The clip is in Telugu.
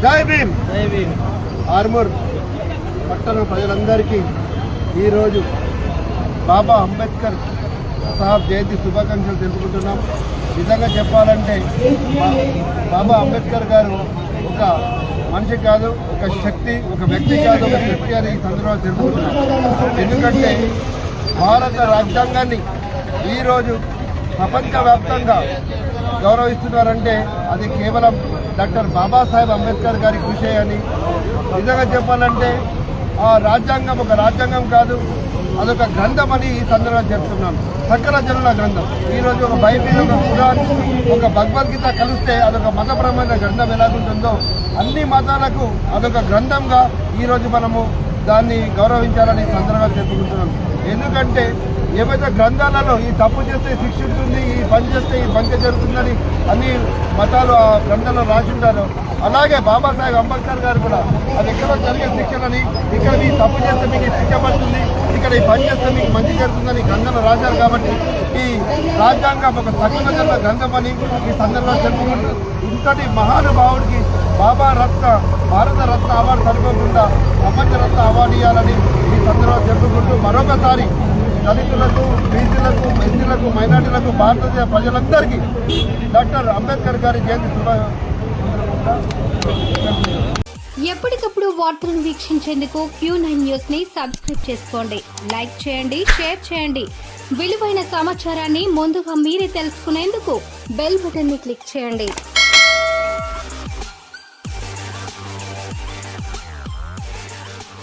జై భీమ్. ఆర్మూర్ పట్టణ ప్రజలందరికీ ఈరోజు బాబా అంబేద్కర్ సాహెబ్ జయంతి శుభాకాంక్షలు తెలుపుకుంటున్నాం. నిజంగా చెప్పాలంటే బాబా అంబేద్కర్ గారు ఒక మనిషి కాదు, ఒక శక్తి, ఒక వ్యక్తి కాదు, ఒక శక్తి అని ఈ సందర్భంగా తెలుపుకుంటున్నాం. ఎందుకంటే భారత రాజ్యాంగాన్ని ఈరోజు ప్రపంచవ్యాప్తంగా గౌరవిస్తున్నారంటే అది కేవలం డాక్టర్ బాబాసాహెబ్ అంబేద్కర్ గారి కృషి అని. నిజంగా చెప్పాలంటే ఆ రాజ్యాంగం ఒక రాజ్యాంగం కాదు, అదొక గ్రంథం అని ఈ సందర్భంగా చెప్తున్నాను. సకల జనుల గ్రంథం. ఈరోజు ఒక బైబిల్, ఒక ఖురాన్, ఒక భగవద్గీత కలిస్తే అదొక మతపరమైన గ్రంథం ఎలాగుంటుందో అన్ని మతాలకు అదొక గ్రంథంగా ఈరోజు మనము దాన్ని గౌరవించాలని సందర్భంగా చెప్పుకుంటున్నాం. ఎందుకంటే ఏవైతే గ్రంథాలలో ఈ తప్పు చేస్తే శిక్ష ఉంటుంది, ఈ పని చేస్తే ఈ బంక జరుగుతుందని అన్ని మతాలు ఆ గ్రంథంలో రాసి ఉంటారు. అలాగే బాబాసాహెబ్ అంబేద్కర్ గారు కూడా అది ఎక్కడో జరిగే శిక్షలని, ఇక్కడ ఈ తప్పు చేస్తే మీకు శిక్ష పడుతుంది, ఇక్కడ ఈ పని చేస్తే మీకు మంచి జరుగుతుందని గ్రంథంలో రాశారు. కాబట్టి ఈ రాజ్యాంగం ఒక సకల జనుల గ్రంథం అని ఈ సందర్భంగా చెప్పుకుంటూ ఇంతటి మహానుభావుడికి భారత రత్న అవార్డు సరిపోకుండా ప్రపంచ రత్న అవార్డు ఇవ్వాలని ఈ సందర్భంగా చెప్పుకుంటూ మరొకసారి దళితులకు, బీసీలకు, ఎస్సీలకు, మైనార్టీలకు, భారతదేశ ప్రజలందరికీ డాక్టర్ అంబేద్కర్ గారి జయంతి ఎప్పటికప్పుడు వార్తలను వీక్షించేందుకు Q9 న్యూస్ ని సబ్స్క్రైబ్ చేసుకోండి, లైక్ చేయండి, షేర్ చేయండి. విలువైన సమాచారాన్ని ముందుగా మీరే తెలుసుకునేందుకు బెల్ బటన్ ని క్లిక్ చేయండి.